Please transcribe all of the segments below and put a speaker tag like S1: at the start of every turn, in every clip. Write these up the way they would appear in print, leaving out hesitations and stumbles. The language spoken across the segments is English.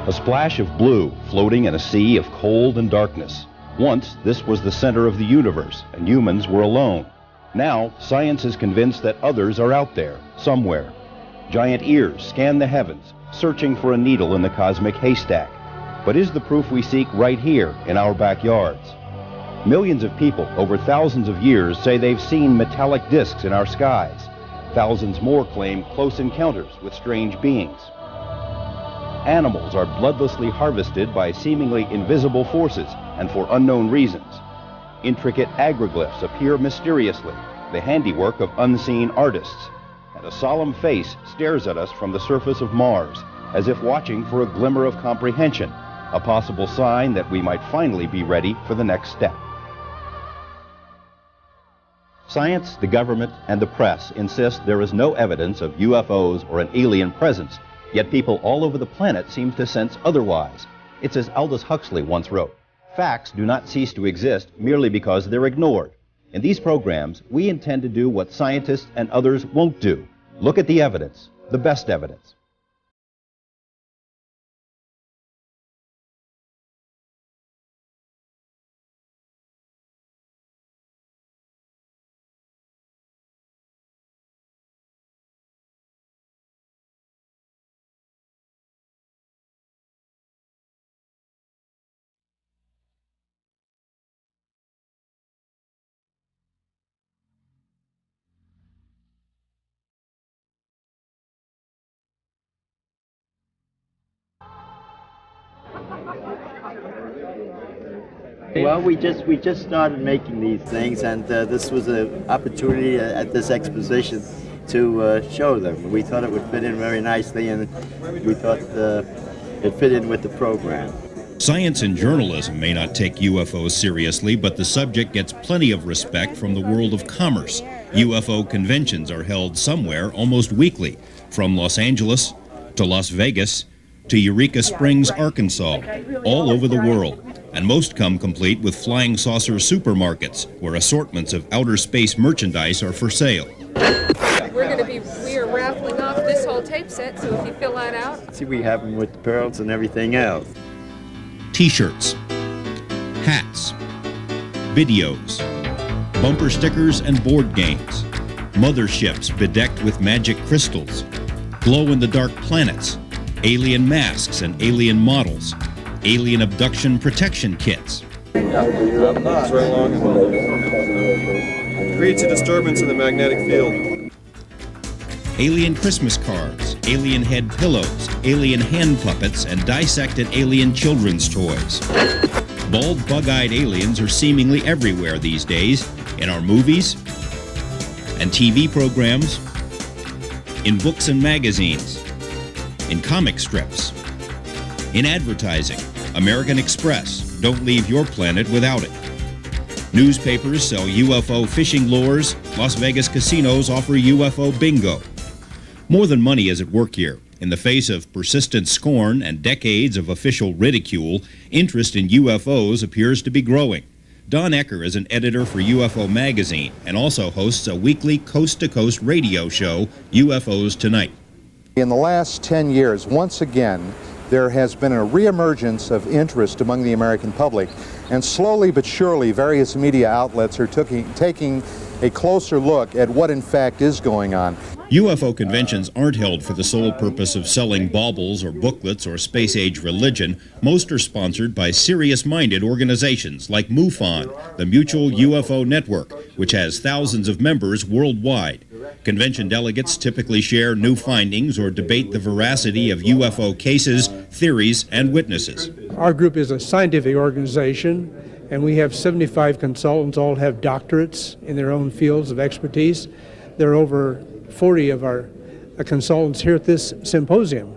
S1: A splash of blue floating in a sea of cold and darkness. Once, this was the center of the universe, and humans were alone. Now, science is convinced that others are out there, somewhere. Giant ears scan the heavens, searching for a needle in the cosmic haystack. But is the proof we seek right here in our backyards? Millions of people over thousands of years say they've seen metallic discs in our skies. Thousands more claim close encounters with strange beings. Animals are bloodlessly harvested by seemingly invisible forces and for unknown reasons. Intricate agroglyphs appear mysteriously, the handiwork of unseen artists. And a solemn face stares at us from the surface of Mars, as if watching for a glimmer of comprehension, a possible sign that we might finally be ready for the next step. Science, the government, and the press insist there is no evidence of UFOs or an alien presence, yet people all over the planet seem to sense otherwise. It's as Aldous Huxley once wrote, "Facts do not cease to exist merely because they're ignored." In these programs, we intend to do what scientists and others won't do. Look at the evidence, the best evidence.
S2: Well, we just started making these things, and this was an opportunity at this exposition to show them. We thought it would fit in very nicely, and we thought it fit in with the program.
S3: Science and journalism may not take UFOs seriously, but the subject gets plenty of respect from the world of commerce. UFO conventions are held somewhere almost weekly, from Los Angeles to Las Vegas to Eureka Springs, Arkansas, all over the world. And most come complete with flying saucer supermarkets, where assortments of outer space merchandise are for sale.
S4: We are raffling off this whole tape set, so if you fill that out.
S2: See, we have them with the pearls and everything else.
S3: T-shirts, hats, videos, bumper stickers and board games, motherships bedecked with magic crystals, glow-in-the-dark planets, alien masks and alien models, alien abduction protection kits.
S5: Creates a disturbance in the magnetic field.
S3: Alien Christmas cards, alien head pillows, alien hand puppets, and dissected alien children's toys. Bald, bug-eyed aliens are seemingly everywhere these days, in our movies and TV programs, in books and magazines, in comic strips, in advertising. American Express, don't leave your planet without it. Newspapers sell UFO fishing lures. Las Vegas casinos offer UFO bingo. More than money is at work here. In the face of persistent scorn and decades of official ridicule, interest in UFOs appears to be growing. Don Ecker is an editor for UFO Magazine and also hosts a weekly coast-to-coast radio show, UFOs Tonight.
S6: In the last 10 years, once again, there has been a reemergence of interest among the American public, and slowly but surely various media outlets are taking a closer look at what in fact is going on.
S3: UFO conventions aren't held for the sole purpose of selling baubles or booklets or space-age religion. Most are sponsored by serious-minded organizations like MUFON, the Mutual UFO Network, which has thousands of members worldwide. Convention delegates typically share new findings or debate the veracity of UFO cases, theories, and witnesses.
S7: Our group is a scientific organization, and we have 75 consultants, all have doctorates in their own fields of expertise. There are over 40 of our consultants here at this symposium,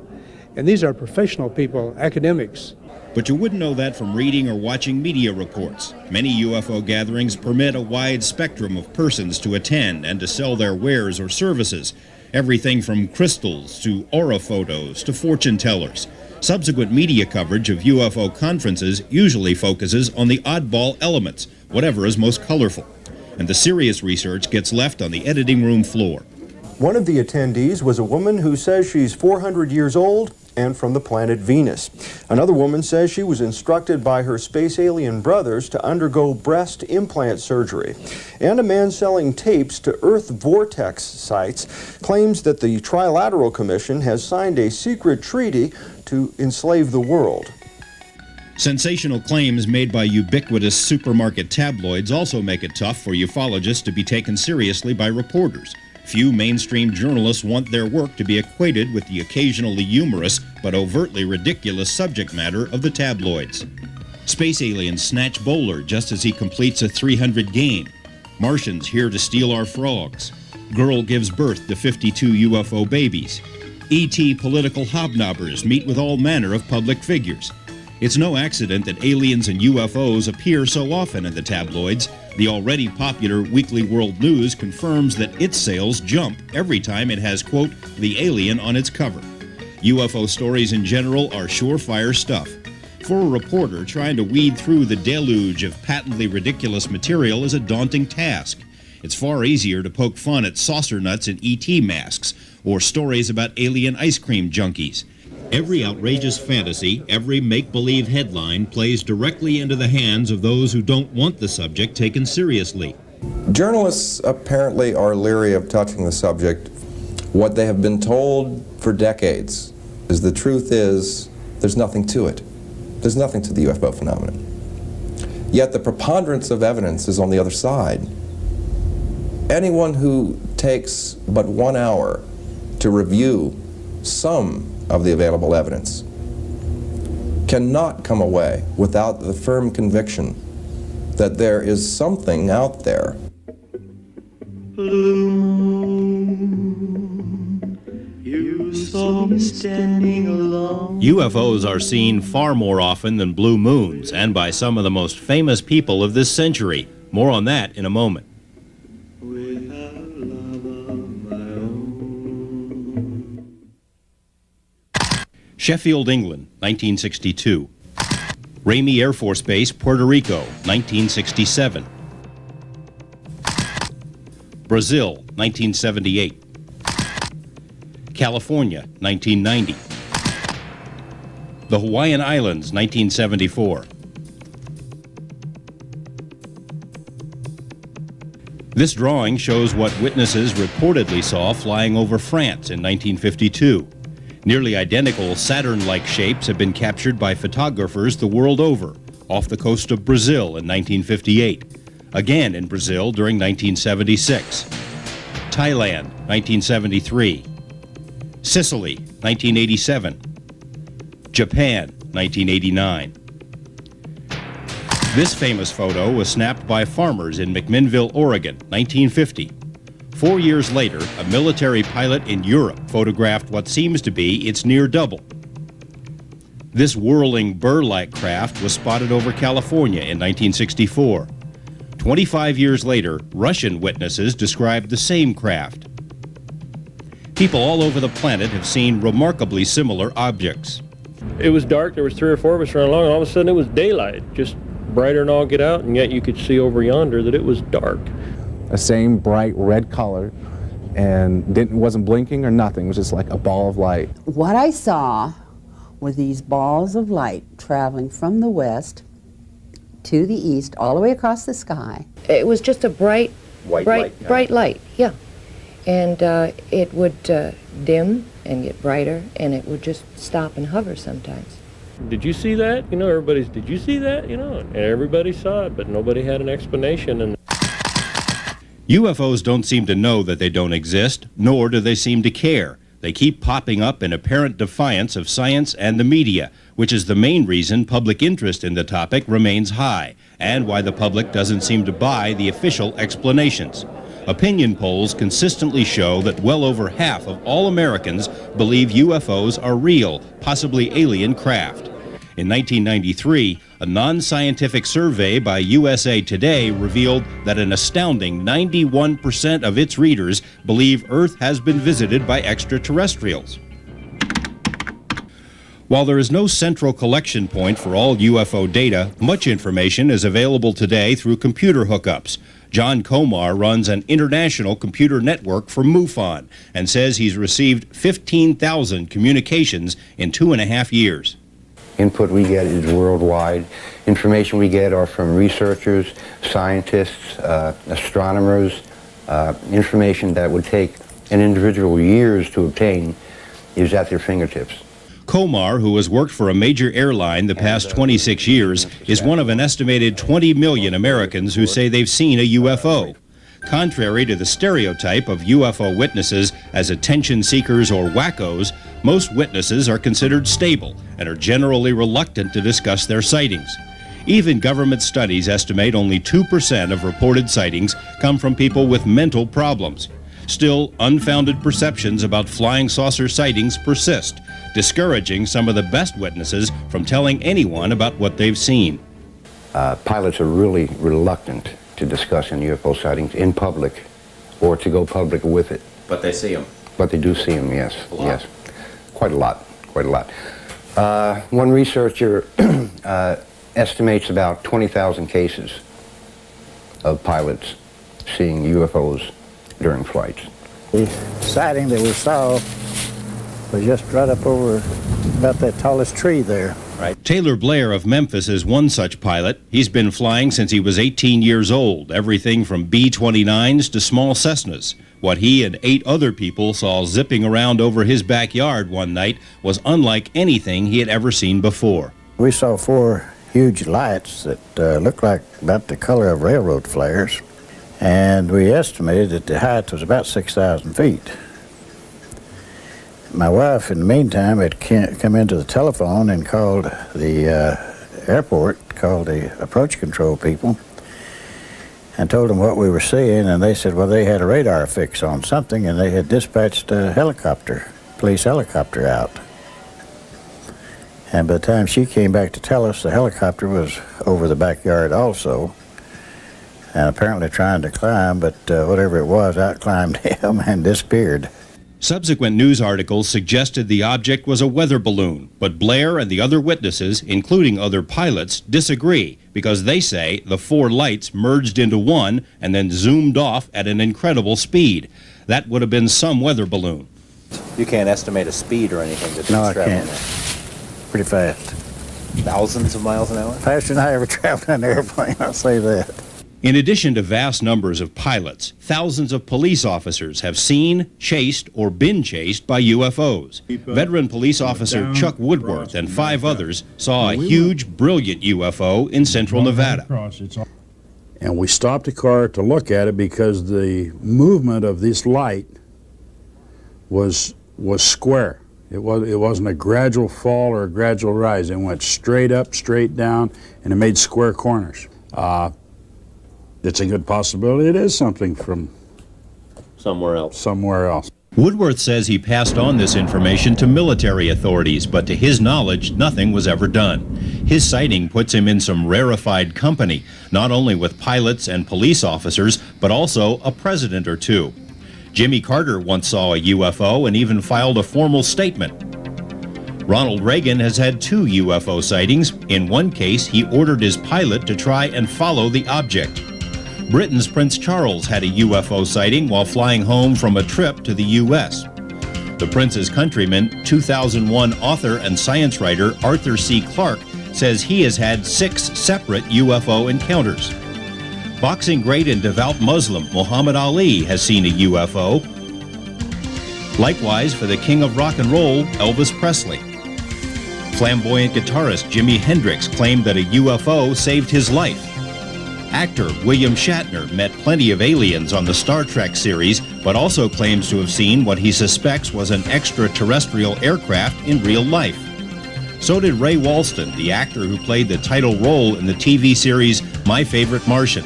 S7: and these are professional people, academics.
S3: But you wouldn't know that from reading or watching media reports. Many UFO gatherings permit a wide spectrum of persons to attend and to sell their wares or services, everything from crystals to aura photos to fortune tellers. Subsequent media coverage of UFO conferences usually focuses on the oddball elements, whatever is most colorful, and the serious research gets left on the editing room floor.
S8: One of the attendees was a woman who says she's 400 years old and from the planet Venus. Another woman says she was instructed by her space alien brothers to undergo breast implant surgery. And a man selling tapes to Earth vortex sites claims that the Trilateral Commission has signed a secret treaty to enslave the world.
S3: Sensational claims made by ubiquitous supermarket tabloids also make it tough for ufologists to be taken seriously by reporters. Few mainstream journalists want their work to be equated with the occasionally humorous but overtly ridiculous subject matter of the tabloids. Space aliens snatch bowler just as he completes a 300 game. Martians here to steal our frogs. Girl gives birth to 52 UFO babies. ET political hobnobbers meet with all manner of public figures. It's no accident that aliens and UFOs appear so often in the tabloids. The already popular Weekly World News confirms that its sales jump every time it has, quote, the alien on its cover. UFO stories in general are surefire stuff. For a reporter, trying to weed through the deluge of patently ridiculous material is a daunting task. It's far easier to poke fun at saucer nuts and ET masks, or stories about alien ice cream junkies. Every outrageous fantasy, every make-believe headline plays directly into the hands of those who don't want the subject taken seriously.
S9: Journalists apparently are leery of touching the subject. What they have been told for decades is the truth is there's nothing to it. There's nothing to the UFO phenomenon. Yet the preponderance of evidence is on the other side. Anyone who takes but 1 hour to review some of the available evidence cannot come away without the firm conviction that there is something out there.
S10: Blue moon, you saw me standing alone.
S3: UFOs are seen far more often than blue moons, and by some of the most famous people of this century. More on that in a moment. Sheffield, England, 1962. Ramey Air Force Base, Puerto Rico, 1967. Brazil, 1978. California, 1990. The Hawaiian Islands, 1974. This drawing shows what witnesses reportedly saw flying over France in 1952. Nearly identical Saturn-like shapes have been captured by photographers the world over, off the coast of Brazil in 1958, again in Brazil during 1976, Thailand, 1973, Sicily, 1987, Japan, 1989. This famous photo was snapped by farmers in McMinnville, Oregon, 1950. 4 years later, a military pilot in Europe photographed what seems to be its near double. This whirling burr-like craft was spotted over California in 1964. 25 years later, Russian witnesses described the same craft. People all over the planet have seen remarkably similar objects.
S11: It was dark, there was 3 or 4 of us running along, and all of a sudden it was daylight, just brighter than all get out, and yet you could see over yonder that it was dark.
S12: The same bright red color, and wasn't blinking or nothing. It was just like a ball of light.
S13: What I saw were these balls of light traveling from the west to the east, all the way across the sky.
S14: It was just a bright light, yeah. And it would dim and get brighter, and it would just stop and hover sometimes.
S11: Did you see that? You know, everybody's, did you see that? You know, and everybody saw it, but nobody had an explanation. And
S3: UFOs don't seem to know that they don't exist, nor do they seem to care. They keep popping up in apparent defiance of science and the media, which is the main reason public interest in the topic remains high, and why the public doesn't seem to buy the official explanations. Opinion polls consistently show that well over half of all Americans believe UFOs are real, possibly alien craft. In 1993, a non-scientific survey by USA Today revealed that an astounding 91% of its readers believe Earth has been visited by extraterrestrials. While there is no central collection point for all UFO data, much information is available today through computer hookups. John Komar runs an international computer network for MUFON and says he's received 15,000 communications in 2.5 years.
S15: Input we get is worldwide. Information we get are from researchers, scientists, astronomers. Information that would take an individual years to obtain is at their fingertips.
S3: Komar, who has worked for a major airline the past 26 years, is one of an estimated 20 million Americans who say they've seen a UFO. Contrary to the stereotype of UFO witnesses as attention seekers or wackos, most witnesses are considered stable and are generally reluctant to discuss their sightings. Even government studies estimate only 2% of reported sightings come from people with mental problems. Still, unfounded perceptions about flying saucer sightings persist, discouraging some of the best witnesses from telling anyone about what they've seen.
S15: Pilots are really reluctant to discuss any UFO sightings in public or to go public with it.
S16: But they see them.
S15: But they do see them, yes. Yes. Quite a lot. Quite a lot. One researcher estimates about 20,000 cases of pilots seeing UFOs during flights.
S17: The sighting that we saw was just right up over about that tallest tree there.
S3: Right. Taylor Blair of Memphis is one such pilot. He's been flying since he was 18 years old, everything from B-29s to small Cessnas. What he and 8 other people saw zipping around over his backyard one night was unlike anything he had ever seen before.
S17: We saw 4 huge lights that looked like about the color of railroad flares, and we estimated that the height was about 6,000 feet. My wife, in the meantime, had come into the telephone and called the airport, called the approach control people, and told them what we were seeing, and they said, well, they had a radar fix on something, and they had dispatched a helicopter, police helicopter out. And by the time she came back to tell us, the helicopter was over the backyard also, and apparently trying to climb, but whatever it was, outclimbed him and disappeared.
S3: Subsequent news articles suggested the object was a weather balloon, but Blair and the other witnesses, including other pilots, disagree because they say the 4 lights merged into one and then zoomed off at an incredible speed. That would have been some weather balloon.
S16: You can't estimate a speed or anything that
S17: No, I
S16: traveling
S17: can't. Pretty fast.
S16: Thousands of miles an hour?
S17: Faster than I ever traveled in an airplane, I'll say that.
S3: In addition to vast numbers of pilots, thousands of police officers have seen, chased, or been chased by UFOs. Veteran police officer Chuck Woodworth and 5 others saw a huge, brilliant UFO in central Nevada.
S18: And we stopped the car to look at it because the movement of this light was square. It wasn't a gradual fall or a gradual rise. It went straight up, straight down, and it made square corners. It's a good possibility it is something from
S16: somewhere else.
S3: Woodworth says he passed on this information to military authorities, but to his knowledge, nothing was ever done. His sighting puts him in some rarefied company, not only with pilots and police officers, but also a president or 2. Jimmy Carter once saw a UFO and even filed a formal statement. Ronald Reagan has had 2 UFO sightings. In one case, he ordered his pilot to try and follow the object. Britain's Prince Charles had a UFO sighting while flying home from a trip to the U.S. The prince's countryman, 2001 author and science writer Arthur C. Clarke, says he has had 6 separate UFO encounters. Boxing great and devout Muslim Muhammad Ali has seen a UFO. Likewise for the king of rock and roll, Elvis Presley. Flamboyant guitarist Jimi Hendrix claimed that a UFO saved his life. Actor William Shatner met plenty of aliens on the Star Trek series, but also claims to have seen what he suspects was an extraterrestrial aircraft in real life. So did Ray Walston, the actor who played the title role in the TV series My Favorite Martian.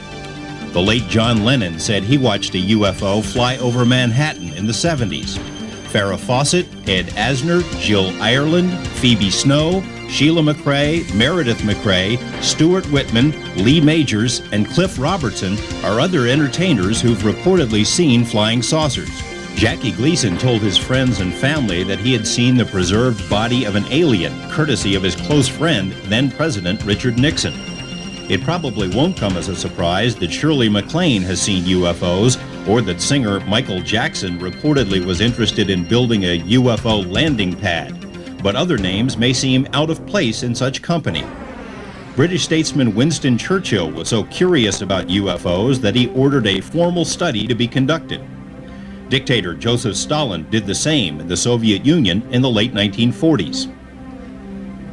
S3: The late John Lennon said he watched a UFO fly over Manhattan in the 70s. Farrah Fawcett, Ed Asner, Jill Ireland, Phoebe Snow, Sheila McRae, Meredith McRae, Stuart Whitman, Lee Majors, and Cliff Robertson are other entertainers who've reportedly seen flying saucers. Jackie Gleason told his friends and family that he had seen the preserved body of an alien, courtesy of his close friend, then President Richard Nixon. It probably won't come as a surprise that Shirley MacLaine has seen UFOs, or that singer Michael Jackson reportedly was interested in building a UFO landing pad. But other names may seem out of place in such company. British statesman Winston Churchill was so curious about UFOs that he ordered a formal study to be conducted. Dictator Joseph Stalin did the same in the Soviet Union in the late 1940s.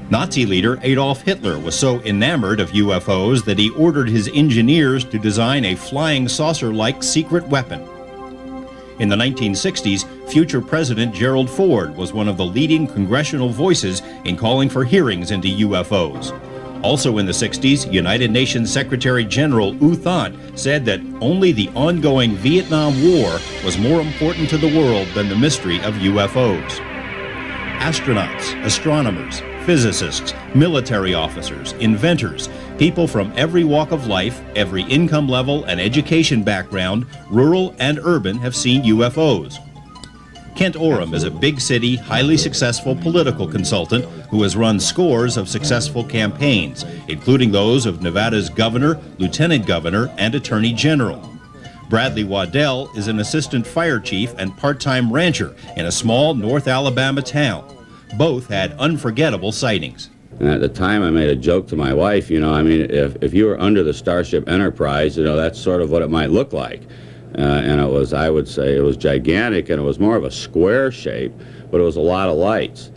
S3: Nazi leader Adolf Hitler was so enamored of UFOs that he ordered his engineers to design a flying saucer-like secret weapon. In the 1960s, future President Gerald Ford was one of the leading congressional voices in calling for hearings into UFOs. Also in the 60s, United Nations Secretary General U Thant said that only the ongoing Vietnam War was more important to the world than the mystery of UFOs. Astronauts, astronomers, physicists, military officers, inventors, people from every walk of life, every income level and education background, rural and urban, have seen UFOs. Kent Oram is a big city, highly successful political consultant who has run scores of successful campaigns, including those of Nevada's governor, lieutenant governor, and attorney general. Bradley Waddell is an assistant fire chief and part-time rancher in a small North Alabama town. Both had unforgettable sightings.
S19: And at the time, I made a joke to my wife, if you were under the Starship Enterprise, that's sort of what it might look like. And it was, I would say, it was gigantic, and it was more of a square shape, but it was a lot of lights.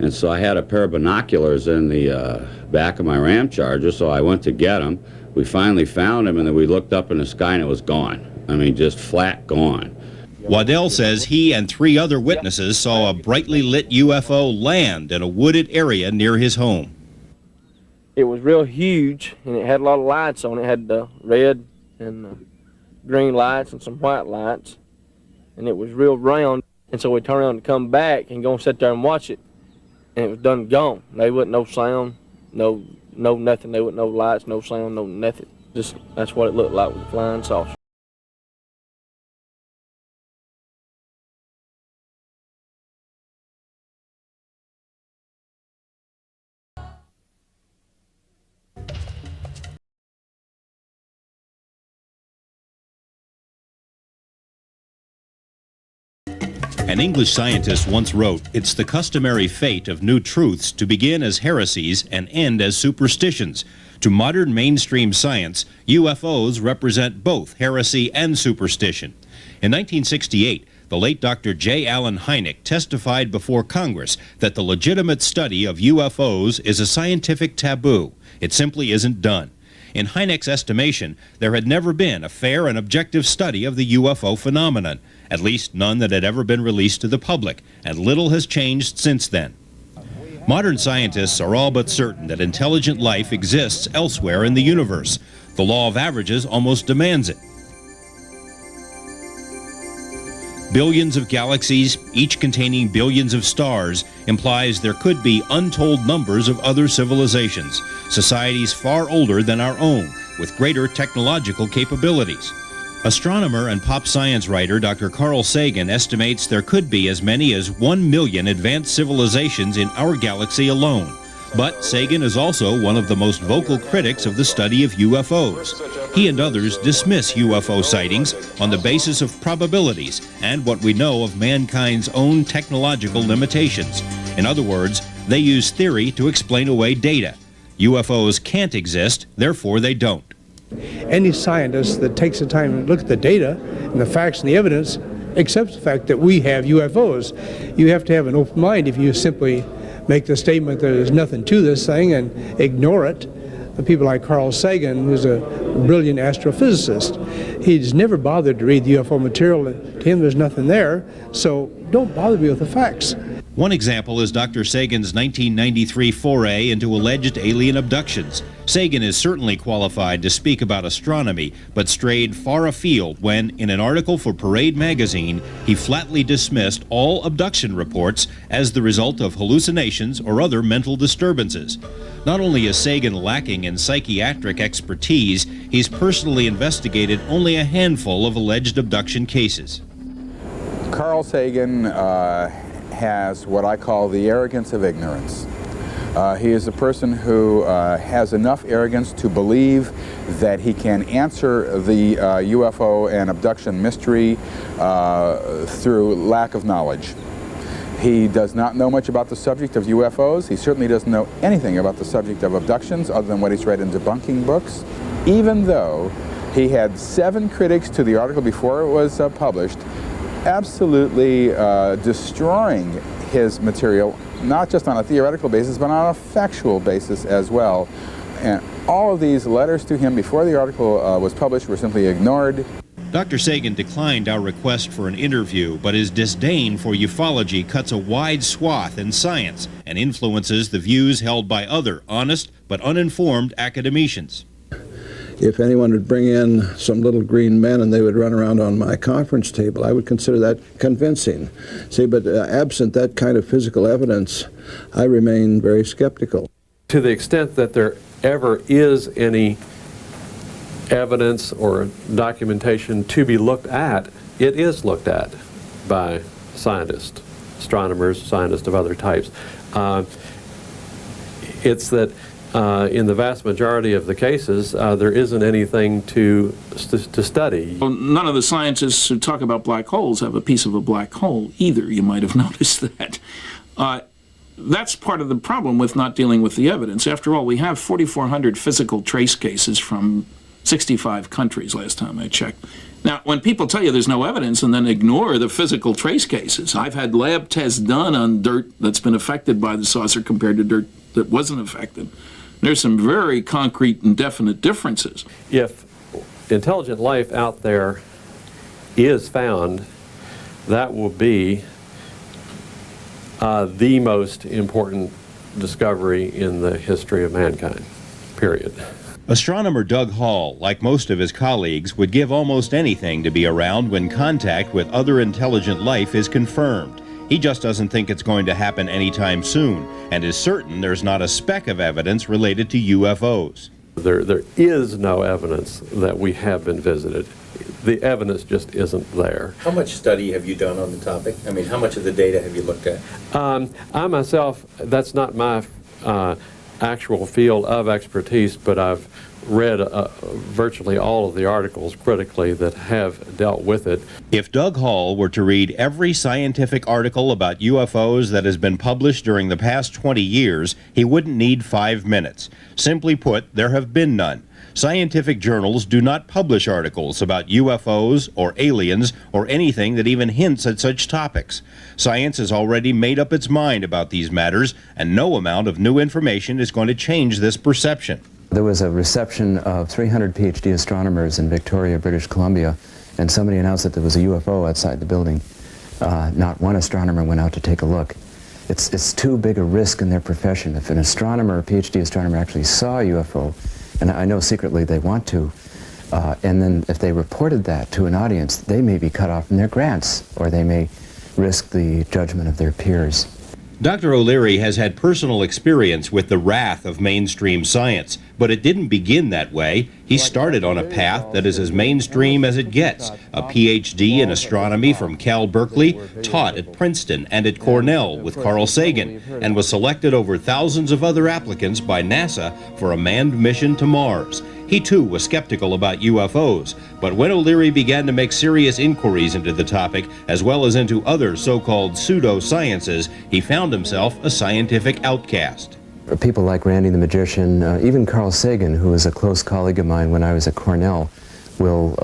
S19: And so I had a pair of binoculars in the back of my Ram Charger, so I went to get them. We finally found them, and then we looked up in the sky, and it was gone. Just flat gone.
S3: Waddell says he and 3 other witnesses saw a brightly lit UFO land in a wooded area near his home.
S20: It was real huge, and it had a lot of lights on it. It had the red and green lights and some white lights, and it was real round. And so we turned around to come back and go and sit there and watch it, and it was done gone. There wasn't no sound, no nothing. There wasn't no lights, no sound, no nothing. Just that's what it looked like with a flying saucer.
S3: An English scientist once wrote, "It's the customary fate of new truths to begin as heresies and end as superstitions. To modern mainstream science, UFOs represent both heresy and superstition." In 1968, the late Dr. J. Allen Hynek testified before Congress that the legitimate study of UFOs is a scientific taboo. It simply isn't done. In Hynek's estimation, there had never been a fair and objective study of the UFO phenomenon, at least none that had ever been released to the public, and little has changed since then. Modern scientists are all but certain that intelligent life exists elsewhere in the universe. The law of averages almost demands it. Billions of galaxies, each containing billions of stars, implies there could be untold numbers of other civilizations, societies far older than our own, with greater technological capabilities. Astronomer and pop science writer Dr. Carl Sagan estimates there could be as many as 1 million advanced civilizations in our galaxy alone. But Sagan is also one of the most vocal critics of the study of UFOs. He and others dismiss UFO sightings on the basis of probabilities and what we know of mankind's own technological limitations. In other words, they use theory to explain away data. UFOs can't exist, therefore they don't.
S7: Any scientist that takes the time to look at the data and the facts and the evidence accepts the fact that we have UFOs. You have to have an open mind if you simply make the statement that there's nothing to this thing and ignore it. The people like Carl Sagan, who's a brilliant astrophysicist, he's never bothered to read the UFO material. To him, there's nothing there, so don't bother me with the facts.
S3: One example is Dr. Sagan's 1993 foray into alleged alien abductions. Sagan is certainly qualified to speak about astronomy, but strayed far afield when, in an article for Parade magazine, he flatly dismissed all abduction reports as the result of hallucinations or other mental disturbances. Not only is Sagan lacking in psychiatric expertise, he's personally investigated only a handful of alleged abduction cases.
S21: Carl Sagan has what I call the arrogance of ignorance. He is a person who has enough arrogance to believe that he can answer the UFO and abduction mystery through lack of knowledge. He does not know much about the subject of UFOs. He certainly doesn't know anything about the subject of abductions other than what he's read in debunking books, even though he had 7 critics to the article before it was published, absolutely destroying his material, not just on a theoretical basis, but on a factual basis as well. And all of these letters to him before the article was published were simply ignored.
S3: Dr. Sagan declined our request for an interview, but his disdain for ufology cuts a wide swath in science and influences the views held by other honest but uninformed academicians.
S22: If anyone would bring in some little green men and they would run around on my conference table, I would consider that convincing. See, but absent that kind of physical evidence, I remain very skeptical.
S23: To the extent that there ever is any evidence or documentation to be looked at, it is looked at by scientists, astronomers, scientists of other types. It's that in the vast majority of the cases, there isn't anything to study.
S24: Well, none of the scientists who talk about black holes have a piece of a black hole either. You might have noticed that. That's part of the problem with not dealing with the evidence. After all, we have 4,400 physical trace cases from 65 countries last time I checked. Now, when people tell you there's no evidence and then ignore the physical trace cases, I've had lab tests done on dirt that's been affected by the saucer compared to dirt that wasn't affected. There's some very concrete and definite differences.
S23: If intelligent life out there is found, that will be the most important discovery in the history of mankind, period.
S3: Astronomer Doug Hall, like most of his colleagues, would give almost anything to be around when contact with other intelligent life is confirmed. He just doesn't think it's going to happen anytime soon, and is certain there's not a speck of evidence related to UFOs.
S23: There is no evidence that we have been visited. The evidence just isn't there.
S16: How much study have you done on the topic? I mean, how much of the data have you looked at?
S23: I myself, that's not my actual field of expertise, but I've read virtually all of the articles critically that have dealt with it.
S3: If Doug Hall were to read every scientific article about UFOs that has been published during the past 20 years, he wouldn't need 5 minutes. Simply put, there have been none. Scientific journals do not publish articles about UFOs or aliens or anything that even hints at such topics. Science has already made up its mind about these matters, and no amount of new information is going to change this perception.
S25: There was a reception of 300 PhD astronomers in Victoria, British Columbia, and somebody announced that there was a UFO outside the building. Not one astronomer went out to take a look. It's too big a risk in their profession. If an astronomer, a PhD astronomer, actually saw a UFO, and I know secretly they want to, and then if they reported that to an audience, they may be cut off from their grants, or they may risk the judgment of their peers.
S3: Dr. O'Leary has had personal experience with the wrath of mainstream science, but it didn't begin that way. He started on a path that is as mainstream as it gets. A PhD in astronomy from Cal Berkeley, taught at Princeton and at Cornell with Carl Sagan, and was selected over thousands of other applicants by NASA for a manned mission to Mars. He too was skeptical about UFOs, but when O'Leary began to make serious inquiries into the topic, as well as into other so-called pseudosciences, he found himself a scientific outcast.
S25: People like Randy the Magician, even Carl Sagan, who was a close colleague of mine when I was at Cornell, will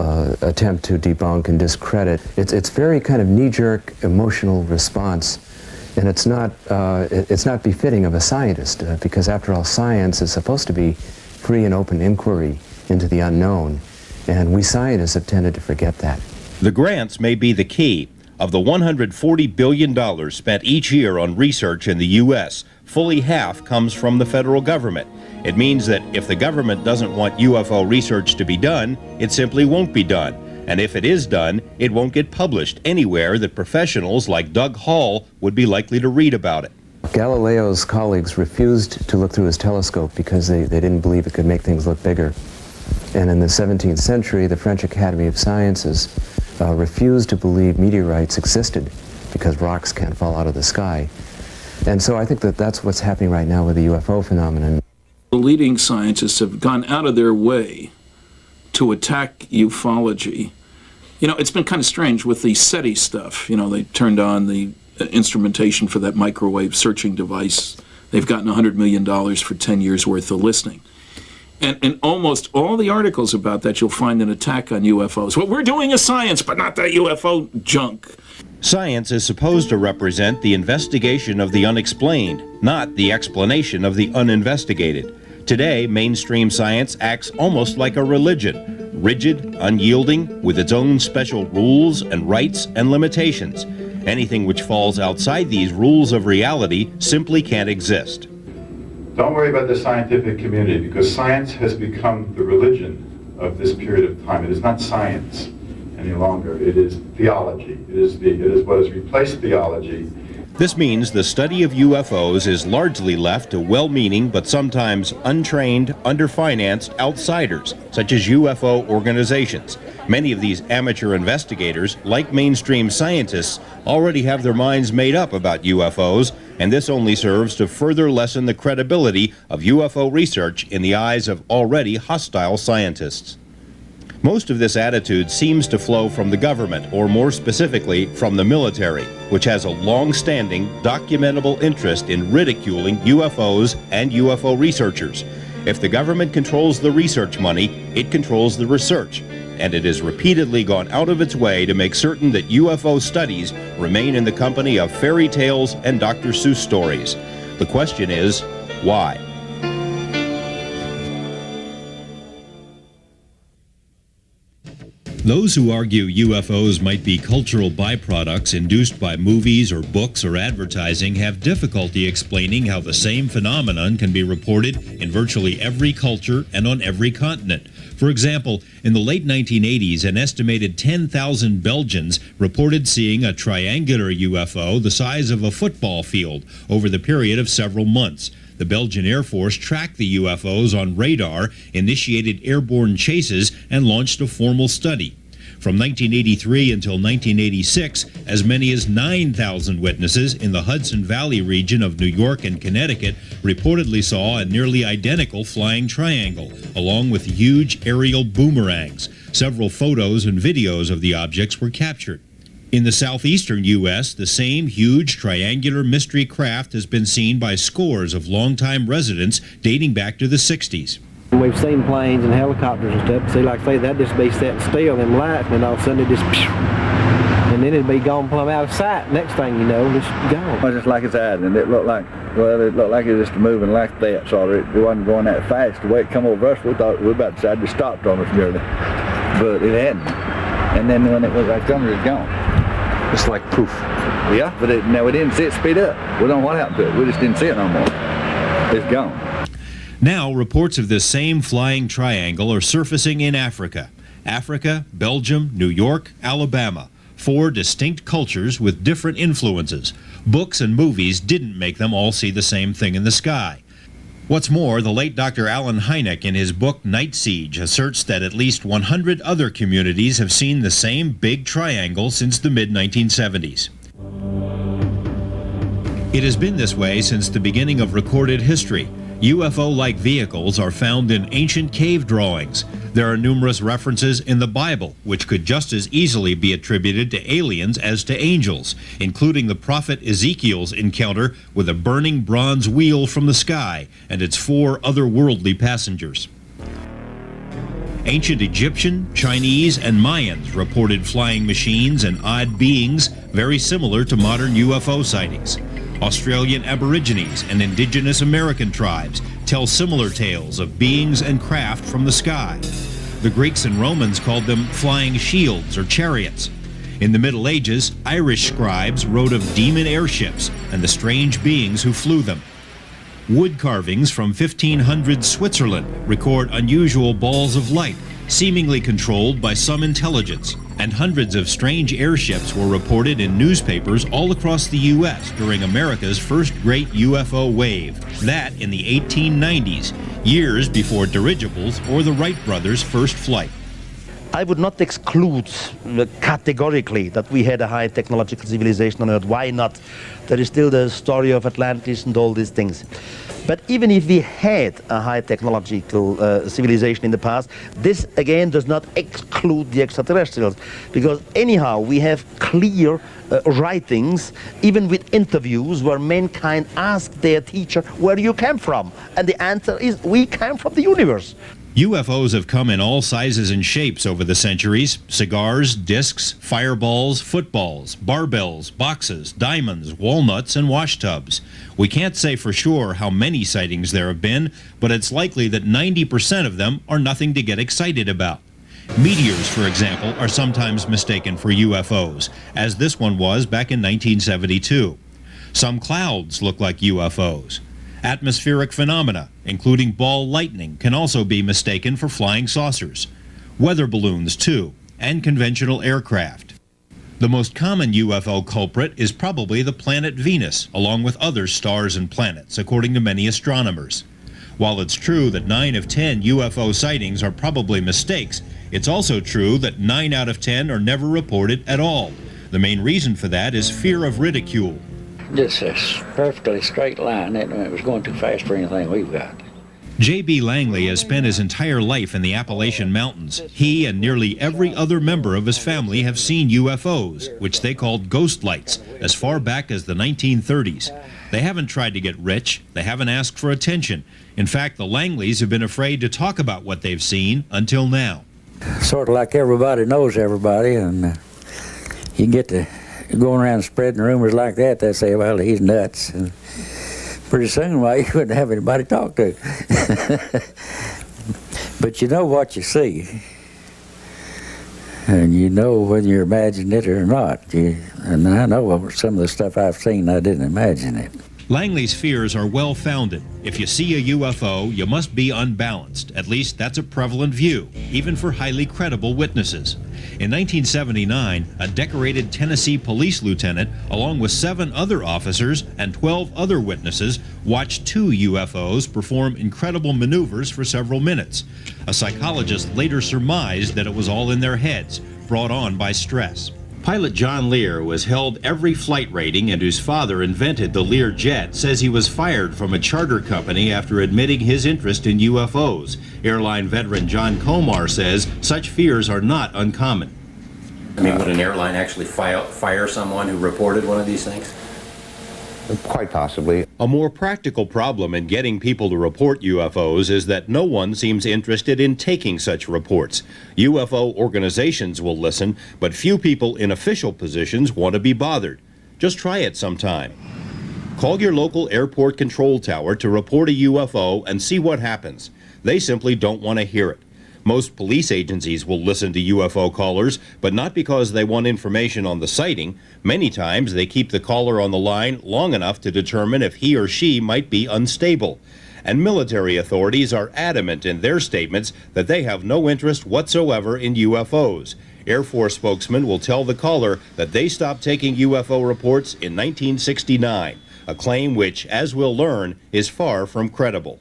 S25: attempt to debunk and discredit. It's very kind of knee-jerk emotional response, and it's not befitting of a scientist, because after all, science is supposed to be free and open inquiry into the unknown, and we scientists have tended to forget that.
S3: The grants may be the key. Of the $140 billion spent each year on research in the U.S., fully half comes from the federal government. It means that if the government doesn't want UFO research to be done, it simply won't be done. And if it is done, it won't get published anywhere that professionals like Doug Hall would be likely to read about it.
S25: Galileo's colleagues refused to look through his telescope because they didn't believe it could make things look bigger. And in the 17th century, the French Academy of Sciences refused to believe meteorites existed because rocks can't fall out of the sky. And so I think that that's what's happening right now with the UFO phenomenon.
S24: The leading scientists have gone out of their way to attack ufology. You know, it's been kind of strange with the SETI stuff. You know, they turned on the instrumentation for that microwave searching device. They've gotten $100 million for 10 years worth of listening. And in almost all the articles about that, you'll find an attack on UFOs. Well, we're doing a science, but not that UFO junk.
S3: Science is supposed to represent the investigation of the unexplained, not the explanation of the uninvestigated. Today, mainstream science acts almost like a religion, rigid, unyielding, with its own special rules and rights and limitations. Anything which falls outside these rules of reality simply can't exist.
S1: Don't worry about the scientific community, because science has become the religion of this period of time. It is not science any longer. It is theology. It is what has replaced theology.
S3: This means the study of UFOs is largely left to well-meaning but sometimes untrained, underfinanced outsiders, such as UFO organizations. Many of these amateur investigators, like mainstream scientists, already have their minds made up about UFOs, and this only serves to further lessen the credibility of UFO research in the eyes of already hostile scientists. Most of this attitude seems to flow from the government, or more specifically, from the military, which has a long-standing, documentable interest in ridiculing UFOs and UFO researchers. If the government controls the research money, it controls the research, and it has repeatedly gone out of its way to make certain that UFO studies remain in the company of fairy tales and Dr. Seuss stories. The question is, why? Those who argue UFOs might be cultural byproducts induced by movies or books or advertising have difficulty explaining how the same phenomenon can be reported in virtually every culture and on every continent. For example, in the late 1980s, an estimated 10,000 Belgians reported seeing a triangular UFO the size of a football field over the period of several months. The Belgian Air Force tracked the UFOs on radar, initiated airborne chases, and launched a formal study. From 1983 until 1986, as many as 9,000 witnesses in the Hudson Valley region of New York and Connecticut reportedly saw a nearly identical flying triangle, along with huge aerial boomerangs. Several photos and videos of the objects were captured. In the southeastern U.S., the same huge triangular mystery craft has been seen by scores of longtime residents dating back to the 60s.
S2: We've seen planes and helicopters and stuff. See, like I say, that'd just be sitting still, them lights, and then all of a sudden it just, and then it'd be gone plumb out of sight. Next thing you know, it's gone.
S4: It was just like it's happening, and it looked like it was just moving like that, so it wasn't going that fast. The way it come over us, we thought we were about to decide to stop on us nearly, but it hadn't. And then when it was like thunder, it's gone.
S23: It's like poof.
S4: Yeah, but we didn't see it speed up. We don't know what happened to it. We just didn't see it no more. It's gone.
S3: Now, reports of this same flying triangle are surfacing in Africa. Africa, Belgium, New York, Alabama. 4 distinct cultures with different influences. Books and movies didn't make them all see the same thing in the sky. What's more, the late Dr. Allen Hynek in his book Night Siege asserts that at least 100 other communities have seen the same big triangle since the mid-1970s. It has been this way since the beginning of recorded history. UFO-like vehicles are found in ancient cave drawings. There are numerous references in the Bible, which could just as easily be attributed to aliens as to angels, including the prophet Ezekiel's encounter with a burning bronze wheel from the sky and its 4 otherworldly passengers. Ancient Egyptian, Chinese, and Mayans reported flying machines and odd beings very similar to modern UFO sightings. Australian Aborigines and indigenous American tribes tell similar tales of beings and craft from the sky. The Greeks and Romans called them flying shields or chariots. In the Middle Ages, Irish scribes wrote of demon airships and the strange beings who flew them. Wood carvings from 1500 Switzerland record unusual balls of light, seemingly controlled by some intelligence, and hundreds of strange airships were reported in newspapers all across the U.S. during America's first great UFO wave, that in the 1890s, years before dirigibles or the Wright brothers' first flight.
S5: I would not exclude categorically that we had a high technological civilization on Earth. Why not? There is still the story of Atlantis and all these things. But even if we had a high technological civilization in the past, this again does not exclude the extraterrestrials, because anyhow we have clear writings, even with interviews, where mankind asked their teacher, where do you come from? And the answer is, we came from the universe.
S3: UFOs have come in all sizes and shapes over the centuries. Cigars, discs, fireballs, footballs, barbells, boxes, diamonds, walnuts, and washtubs. We can't say for sure how many sightings there have been, but it's likely that 90% of them are nothing to get excited about. Meteors, for example, are sometimes mistaken for UFOs, as this one was back in 1972. Some clouds look like UFOs. Atmospheric phenomena, including ball lightning, can also be mistaken for flying saucers. Weather balloons, too, and conventional aircraft. The most common UFO culprit is probably the planet Venus, along with other stars and planets, according to many astronomers. While it's true that 9 of 10 UFO sightings are probably mistakes, it's also true that 9 out of 10 are never reported at all. The main reason for that is fear of ridicule.
S6: Just a perfectly straight line. It was going too fast for anything we've got.
S3: J.B. Langley has spent his entire life in the Appalachian Mountains. He and nearly every other member of his family have seen UFOs, which they called ghost lights, as far back as the 1930s. They haven't tried to get rich. They haven't asked for attention. In fact, the Langleys have been afraid to talk about what they've seen until now.
S6: Sort of like everybody knows everybody, and you get to going around spreading rumors like that, they say, well, he's nuts. And pretty soon, well, you wouldn't have anybody to talk to. But you know what you see. And you know whether you're imagining it or not. And I know some of the stuff I've seen, I didn't imagine it.
S3: Langley's fears are well-founded. If you see a UFO, you must be unbalanced. At least that's a prevalent view, even for highly credible witnesses. In 1979, a decorated Tennessee police lieutenant, along with 7 other officers and 12 other witnesses, watched 2 UFOs perform incredible maneuvers for several minutes. A psychologist later surmised that it was all in their heads, brought on by stress. Pilot John Lear was held every flight rating and whose father invented the Lear jet says he was fired from a charter company after admitting his interest in UFOs. Airline veteran John Comar says such fears are not uncommon.
S16: I mean, would an airline actually fire someone who reported one of these things?
S15: Quite possibly.
S3: A more practical problem in getting people to report UFOs is that no one seems interested in taking such reports. UFO organizations will listen, but few people in official positions want to be bothered. Just try it sometime. Call your local airport control tower to report a UFO and see what happens. They simply don't want to hear it. Most police agencies will listen to UFO callers, but not because they want information on the sighting. Many times they keep the caller on the line long enough to determine if he or she might be unstable. And military authorities are adamant in their statements that they have no interest whatsoever in UFOs. Air Force spokesmen will tell the caller that they stopped taking UFO reports in 1969, a claim which, as we'll learn, is far from credible.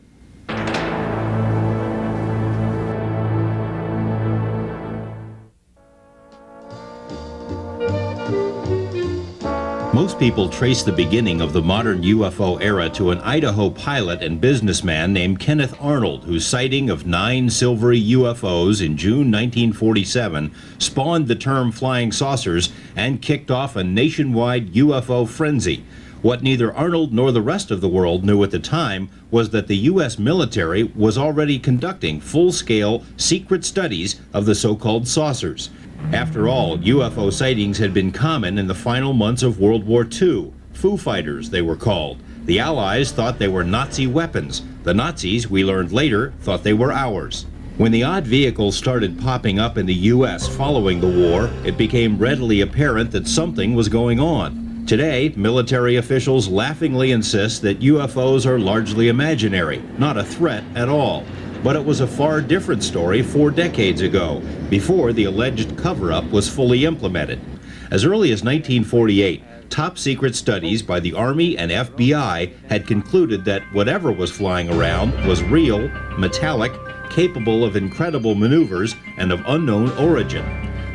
S3: Most people trace the beginning of the modern UFO era to an Idaho pilot and businessman named Kenneth Arnold, whose sighting of 9 silvery UFOs in June 1947 spawned the term flying saucers and kicked off a nationwide UFO frenzy. What neither Arnold nor the rest of the world knew at the time was that the U.S. military was already conducting full-scale secret studies of the so-called saucers. After all, UFO sightings had been common in the final months of World War II. Foo Fighters, they were called. The Allies thought they were Nazi weapons. The Nazis, we learned later, thought they were ours. When the odd vehicles started popping up in the U.S. following the war, it became readily apparent that something was going on. Today, military officials laughingly insist that UFOs are largely imaginary, not a threat at all. But it was a far different story 4 decades ago, before the alleged cover-up was fully implemented. As early as 1948, top-secret studies by the Army and FBI had concluded that whatever was flying around was real, metallic, capable of incredible maneuvers and of unknown origin.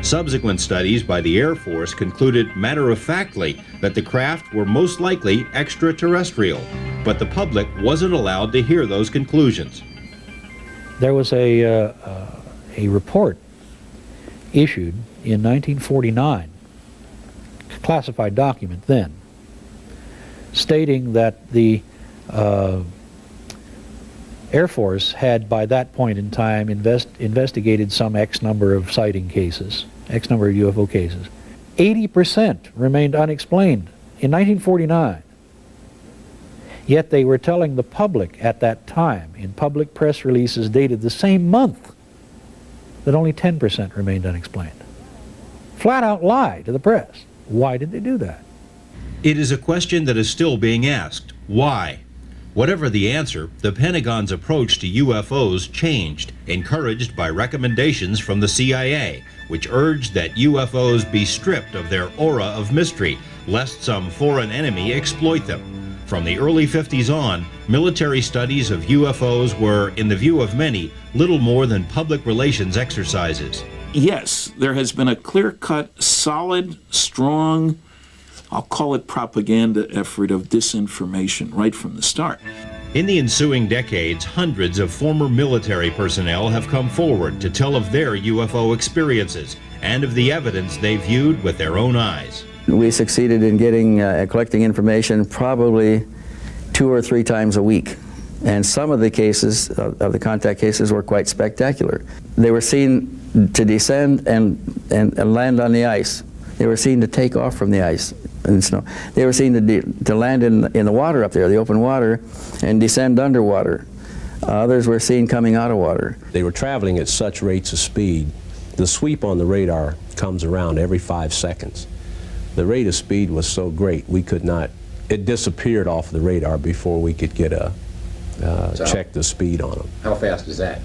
S3: Subsequent studies by the Air Force concluded matter-of-factly that the craft were most likely extraterrestrial, but the public wasn't allowed to hear those conclusions.
S8: There was a report issued in 1949, a classified document then, stating that the Air Force had by that point in time investigated some X number of sighting cases, X number of UFO cases. 80% remained unexplained in 1949. Yet they were telling the public at that time, in public press releases dated the same month, that only 10% remained unexplained. Flat out lie to the press. Why did they do that?
S3: It is a question that is still being asked. Why? Whatever the answer, the Pentagon's approach to UFOs changed, encouraged by recommendations from the CIA, which urged that UFOs be stripped of their aura of mystery, lest some foreign enemy exploit them. From the early 50s on, military studies of UFOs were, in the view of many, little more than public relations exercises.
S24: Yes, there has been a clear-cut, solid, strong, I'll call it propaganda effort of disinformation right from the start.
S3: In the ensuing decades, hundreds of former military personnel have come forward to tell of their UFO experiences and of the evidence they viewed with their own eyes.
S9: We succeeded in getting collecting information probably 2 or 3 times a week. And some of the cases, of the contact cases, were quite spectacular. They were seen to descend and land on the ice. They were seen to take off from the ice and snow. They were seen to land in the water up there, the open water, and descend underwater. Others were seen coming out of water.
S10: They were traveling at such rates of speed. The sweep on the radar comes around every 5 seconds. The rate of speed was so great we could not, it disappeared off the radar before we could get a check the speed on them.
S16: How fast is that?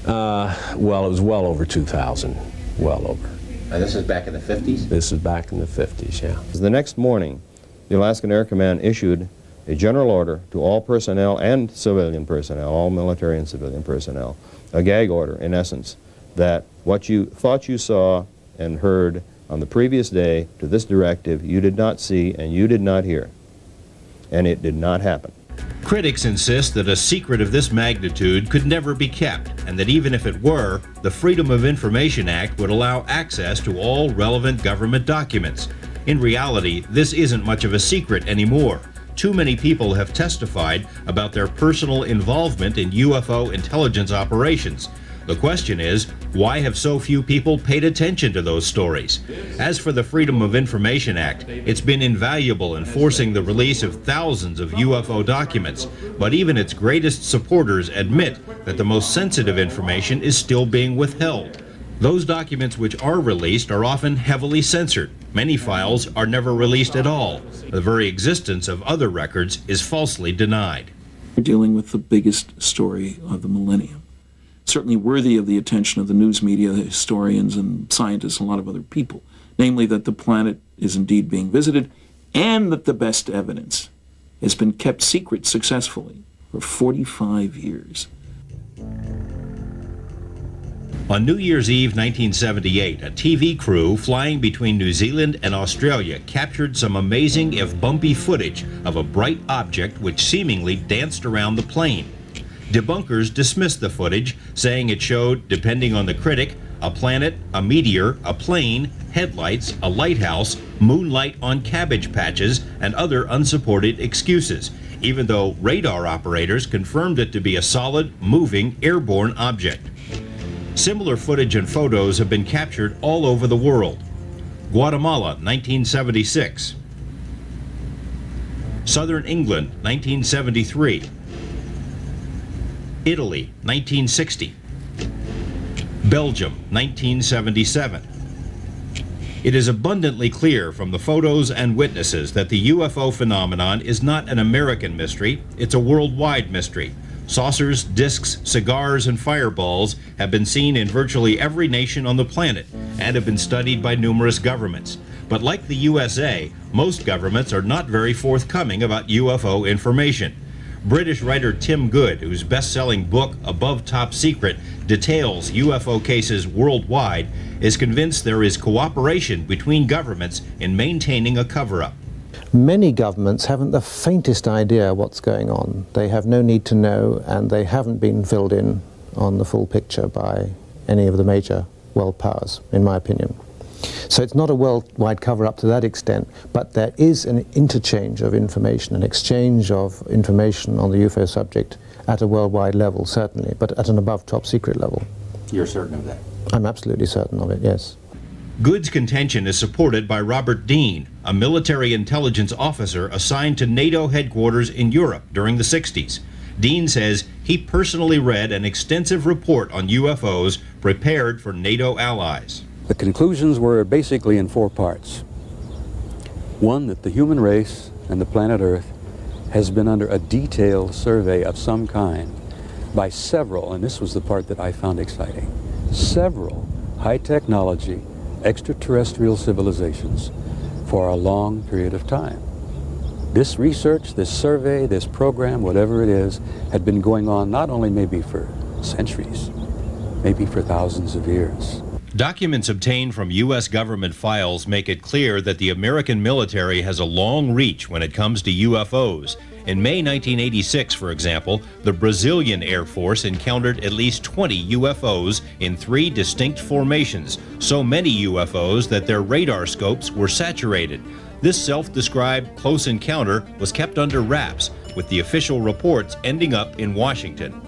S10: Well, it was well over 2,000, well over.
S16: And this is back in the 50s?
S10: This is back in the 50s, yeah.
S12: The next morning, the Alaskan Air Command issued a general order to all personnel and civilian personnel, all military and civilian personnel, a gag order, in essence, that what you thought you saw and heard on the previous day to this directive, you did not see and you did not hear. And it did not happen.
S3: Critics insist that a secret of this magnitude could never be kept, and that even if it were, the Freedom of Information Act would allow access to all relevant government documents. In reality, this isn't much of a secret anymore. Too many people have testified about their personal involvement in UFO intelligence operations. The question is, why have so few people paid attention to those stories? As for the Freedom of Information Act, it's been invaluable in forcing the release of thousands of UFO documents, but even its greatest supporters admit that the most sensitive information is still being withheld. Those documents which are released are often heavily censored. Many files are never released at all. The very existence of other records is falsely denied.
S24: We're dealing with the biggest story of the millennium. Certainly worthy of the attention of the news media, the historians and scientists and a lot of other people, namely that the planet is indeed being visited and that the best evidence has been kept secret successfully for 45 years.
S3: On New Year's Eve 1978, a TV crew flying between New Zealand and Australia captured some amazing, if bumpy, footage of a bright object which seemingly danced around the plane. Debunkers dismissed the footage, saying it showed, depending on the critic, a planet, a meteor, a plane, headlights, a lighthouse, moonlight on cabbage patches, and other unsupported excuses, even though radar operators confirmed it to be a solid, moving, airborne object. Similar footage and photos have been captured all over the world. Guatemala, 1976. Southern England, 1973. Italy, 1960. Belgium, 1977. It is abundantly clear from the photos and witnesses that the UFO phenomenon is not an American mystery, it's a worldwide mystery. Saucers, discs, cigars, and fireballs have been seen in virtually every nation on the planet and have been studied by numerous governments. But like the USA, most governments are not very forthcoming about UFO information. British writer Tim Good, whose best-selling book, Above Top Secret, details UFO cases worldwide, is convinced there is cooperation between governments in maintaining a cover-up.
S11: Many governments haven't the faintest idea what's going on. They have no need to know, and they haven't been filled in on the full picture by any of the major world powers, in my opinion. So it's not a worldwide cover-up to that extent, but there is an interchange of information, an exchange of information on the UFO subject at a worldwide level, certainly, but at an above top secret level.
S16: You're certain of that?
S11: I'm absolutely certain of it, yes.
S3: Good's contention is supported by Robert Dean, a military intelligence officer assigned to NATO headquarters in Europe during the 60s. Dean says he personally read an extensive report on UFOs prepared for NATO allies.
S13: The conclusions were basically in 4 parts. One, that the human race and the planet Earth has been under a detailed survey of some kind by several, and this was the part that I found exciting, several high-technology extraterrestrial civilizations for a long period of time. This research, this survey, this program, whatever it is, had been going on not only maybe for centuries, maybe for thousands of years.
S3: Documents obtained from U.S. government files make it clear that the American military has a long reach when it comes to UFOs. In May 1986, for example, the Brazilian Air Force encountered at least 20 UFOs in 3 distinct formations, so many UFOs that their radar scopes were saturated. This self-described close encounter was kept under wraps, with the official reports ending up in Washington.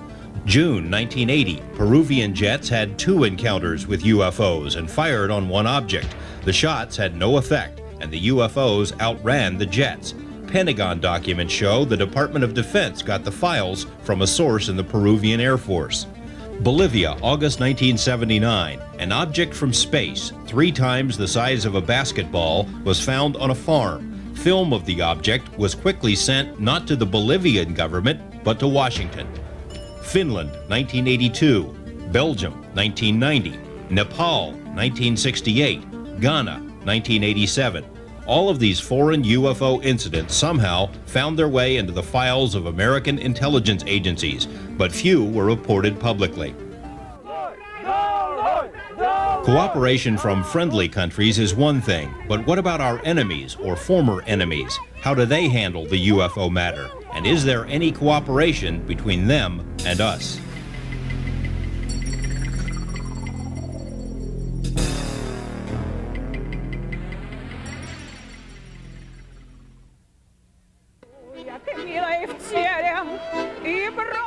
S3: June 1980, Peruvian jets had 2 encounters with UFOs and fired on one object. The shots had no effect, and the UFOs outran the jets. Pentagon documents show the Department of Defense got the files from a source in the Peruvian Air Force. Bolivia, August 1979, an object from space, 3 times the size of a basketball, was found on a farm. Film of the object was quickly sent not to the Bolivian government, but to Washington. Finland, 1982, Belgium, 1990, Nepal, 1968, Ghana, 1987. All of these foreign UFO incidents somehow found their way into the files of American intelligence agencies, but few were reported publicly. Cooperation from friendly countries is one thing, but what about our enemies or former enemies? How do they handle the UFO matter? And is there any cooperation between them and us?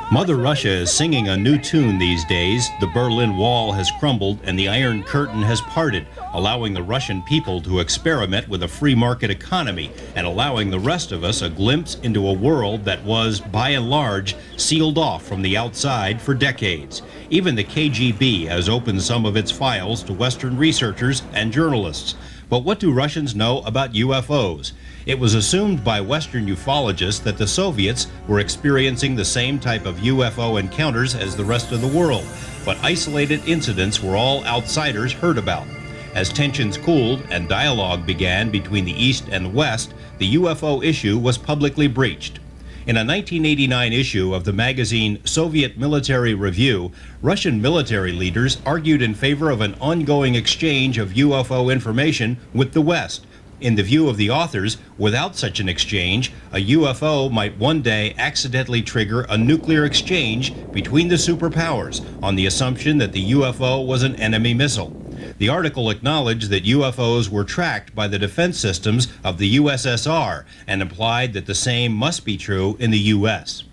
S3: Mother Russia is singing a new tune these days. The Berlin Wall has crumbled and the Iron Curtain has parted, allowing the Russian people to experiment with a free market economy and allowing the rest of us a glimpse into a world that was, by and large, sealed off from the outside for decades. Even the KGB has opened some of its files to Western researchers and journalists. But what do Russians know about UFOs? It was assumed by Western ufologists that the Soviets were experiencing the same type of UFO encounters as the rest of the world, but isolated incidents were all outsiders heard about. As tensions cooled and dialogue began between the East and West, the UFO issue was publicly breached. In a 1989 issue of the magazine Soviet Military Review, Russian military leaders argued in favor of an ongoing exchange of UFO information with the West. In the view of the authors, without such an exchange, a UFO might one day accidentally trigger a nuclear exchange between the superpowers on the assumption that the UFO was an enemy missile. The article acknowledged that UFOs were tracked by the defense systems of the USSR and implied that the same must be true in the US.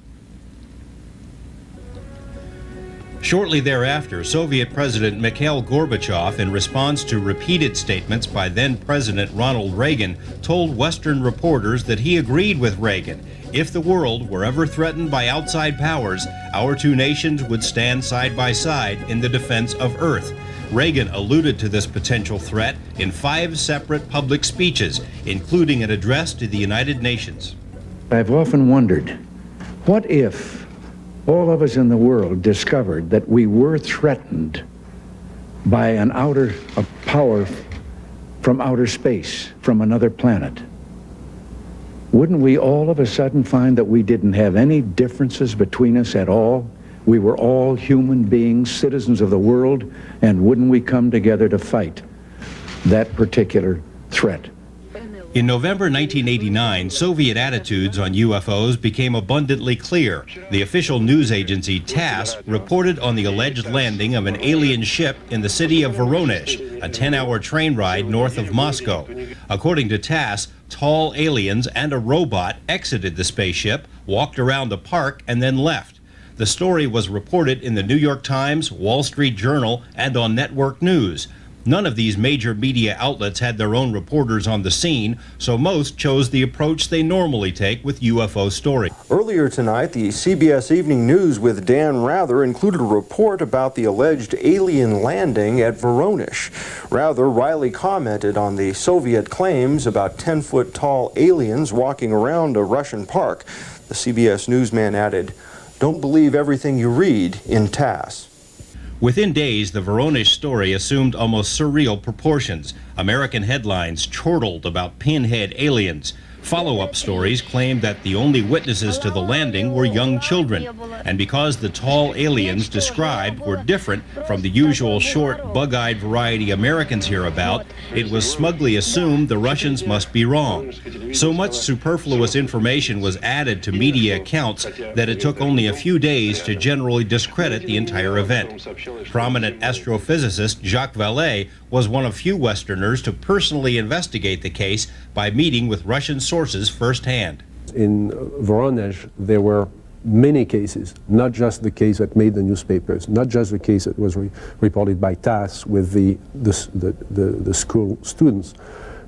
S3: Shortly thereafter, Soviet President Mikhail Gorbachev, in response to repeated statements by then-President Ronald Reagan, told Western reporters that he agreed with Reagan. If the world were ever threatened by outside powers, our 2 nations would stand side by side in the defense of Earth. Reagan alluded to this potential threat in 5 separate public speeches, including an address to the United Nations.
S14: I've often wondered, what if all of us in the world discovered that we were threatened by a power from outer space, from another planet? wouldn't we all of a sudden find that we didn't have any differences between us at all? We were all human beings, citizens of the world, and wouldn't we come together to fight that particular threat?
S3: In November 1989, Soviet attitudes on UFOs became abundantly clear. The official news agency TASS reported on the alleged landing of an alien ship in the city of Voronezh, a 10-hour train ride north of Moscow. According to TASS, tall aliens and a robot exited the spaceship, walked around a park, and then left. The story was reported in the New York Times, Wall Street Journal, and on network news. None of these major media outlets had their own reporters on the scene, so most chose the approach they normally take with UFO stories.
S7: Earlier tonight, the CBS Evening News with Dan Rather included a report about the alleged alien landing at Voronezh. Rather, Riley commented on the Soviet claims about 10-foot-tall aliens walking around a Russian park. The CBS newsman added, "Don't believe everything you read in TASS."
S3: Within days, the Voronezh story assumed almost surreal proportions. American headlines chortled about pinhead aliens. Follow-up stories claimed that the only witnesses to the landing were young children. And because the tall aliens described were different from the usual short, bug-eyed variety Americans hear about, it was smugly assumed the Russians must be wrong. So much superfluous information was added to media accounts that it took only a few days to generally discredit the entire event. Prominent astrophysicist Jacques Vallee was one of few Westerners to personally investigate the case by meeting with Russian sources firsthand.
S23: In Voronezh, there were many cases, not just the case that made the newspapers, not just the case that was reported by TASS with the school students.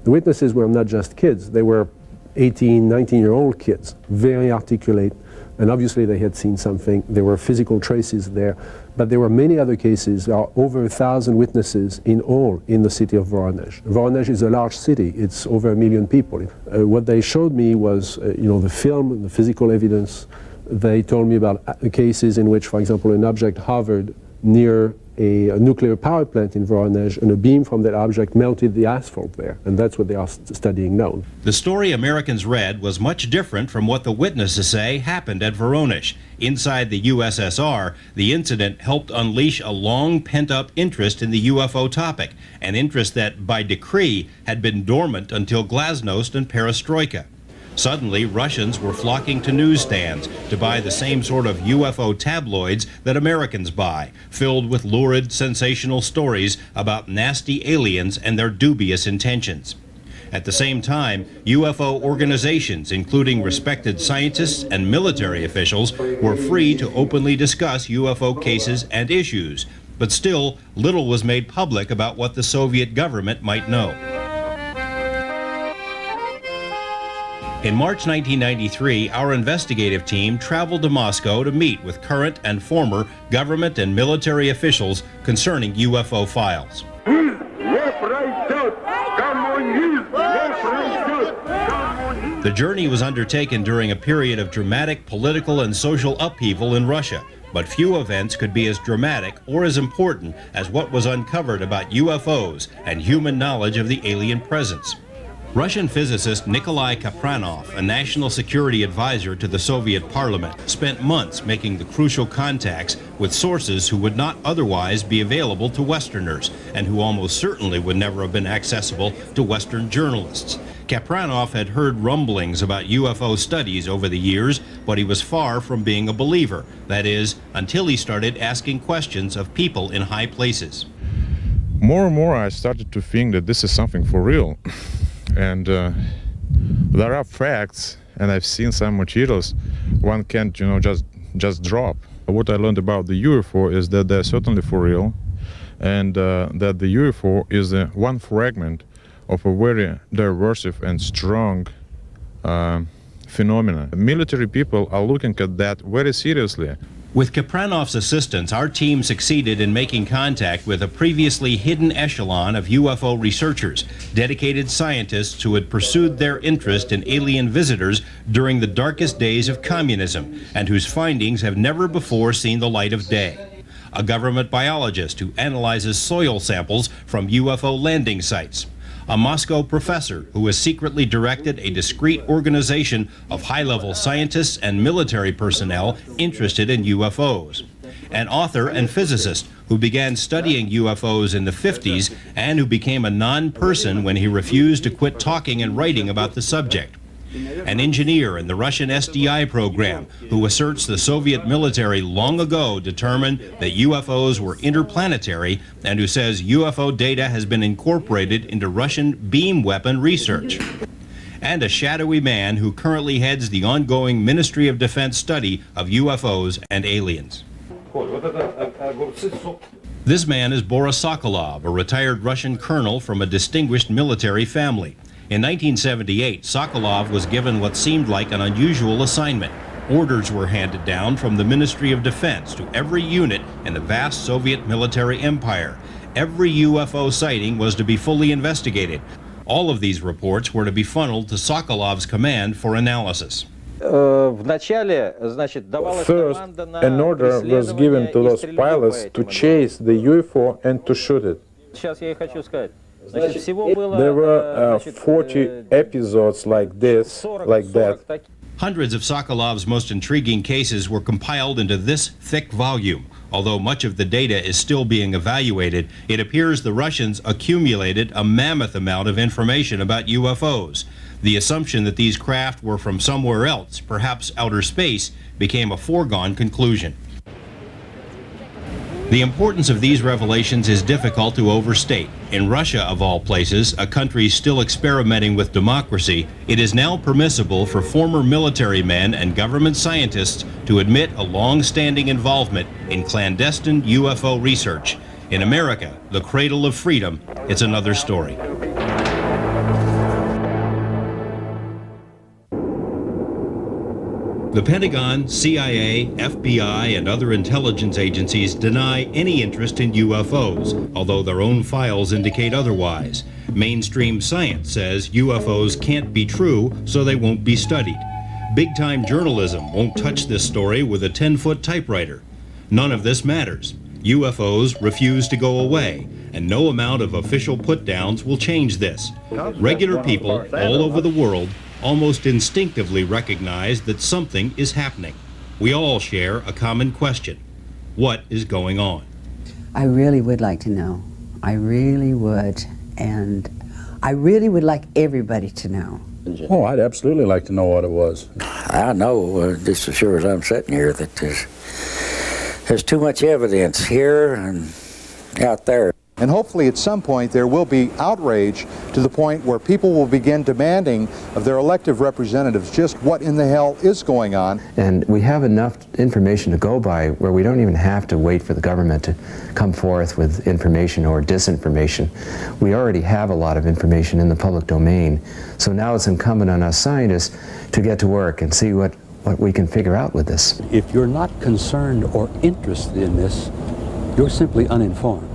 S23: The witnesses were not just kids, they were 18, 19-year-old kids, very articulate, and obviously they had seen something. There were physical traces there, but there were many other cases. There are over 1,000 witnesses in all in the city of Voronezh. Voronezh is a large city. It's over 1 million people. What they showed me was, the film, the physical evidence. They told me about cases in which, for example, an object hovered near a nuclear power plant in Voronezh, and a beam from that object melted the asphalt there, and that's what they are studying now.
S3: The story Americans read was much different from what the witnesses say happened at Voronezh. Inside the USSR, the incident helped unleash a long pent-up interest in the UFO topic, an interest that, by decree, had been dormant until Glasnost and Perestroika. Suddenly, Russians were flocking to newsstands to buy the same sort of UFO tabloids that Americans buy, filled with lurid, sensational stories about nasty aliens and their dubious intentions. At the same time, UFO organizations, including respected scientists and military officials, were free to openly discuss UFO cases and issues. But still, little was made public about what the Soviet government might know. In March 1993, our investigative team traveled to Moscow to meet with current and former government and military officials concerning UFO files. The journey was undertaken during a period of dramatic political and social upheaval in Russia, but few events could be as dramatic or as important as what was uncovered about UFOs and human knowledge of the alien presence. Russian physicist Nikolai Kapranov, a national security advisor to the Soviet parliament, spent months making the crucial contacts with sources who would not otherwise be available to Westerners and who almost certainly would never have been accessible to Western journalists. Kapranov had heard rumblings about UFO studies over the years, but he was far from being a believer. That is, until he started asking questions of people in high places.
S17: More and more I started to think that this is something for real. And there are facts, and I've seen some materials one can't, just drop. What I learned about the UFO is that they're certainly for real, and that the UFO is one fragment of a very diverse and strong phenomena. Military people are looking at that very seriously.
S3: With Kapranov's assistance, our team succeeded in making contact with a previously hidden echelon of UFO researchers, dedicated scientists who had pursued their interest in alien visitors during the darkest days of communism, and whose findings have never before seen the light of day. A government biologist who analyzes soil samples from UFO landing sites. a Moscow professor who has secretly directed a discreet organization of high-level scientists and military personnel interested in UFOs. An author and physicist who began studying UFOs in the 50s and who became a non-person when he refused to quit talking and writing about the subject. An engineer in the Russian SDI program who asserts the Soviet military long ago determined that UFOs were interplanetary and who says UFO data has been incorporated into Russian beam weapon research. And a shadowy man who currently heads the ongoing Ministry of Defense study of UFOs and aliens. This man is Boris Sokolov, a retired Russian colonel from a distinguished military family. In 1978, Sokolov was given what seemed like an unusual assignment. Orders were handed down from the Ministry of Defense to every unit in the vast Soviet military empire. Every UFO sighting was to be fully investigated. All of these reports were to be funneled to Sokolov's command for analysis.
S18: First, an order was given to those pilots to chase the UFO and to shoot it. There were 40 episodes like this, like that.
S3: Hundreds of Sokolov's most intriguing cases were compiled into this thick volume. Although much of the data is still being evaluated, it appears the Russians accumulated a mammoth amount of information about UFOs. The assumption that these craft were from somewhere else, perhaps outer space, became a foregone conclusion. The importance of these revelations is difficult to overstate. In Russia, of all places, a country still experimenting with democracy, it is now permissible for former military men and government scientists to admit a long-standing involvement in clandestine UFO research. In America, the cradle of freedom, it's another story. The Pentagon, CIA, FBI, and other intelligence agencies deny any interest in UFOs, although their own files indicate otherwise. Mainstream science says UFOs can't be true, so they won't be studied. Big-time journalism won't touch this story with a 10-foot typewriter. None of this matters. UFOs refuse to go away, and no amount of official put-downs will change this. Regular people all over the world almost instinctively recognize that something is happening. We all share a common question. What is going on?
S19: I really would like to know. I really would. And I really would like everybody to know.
S20: Oh, I'd absolutely like to know what it was.
S6: I know, just as sure as I'm sitting here, that there's too much evidence here and out there.
S21: And hopefully at some point there will be outrage to the point where people will begin demanding of their elected representatives just what in the hell is going on.
S25: And we have enough information to go by where we don't even have to wait for the government to come forth with information or disinformation. We already have a lot of information in the public domain. So now it's incumbent on us scientists to get to work and see what we can figure out with this.
S13: If you're not concerned or interested in this, you're simply uninformed.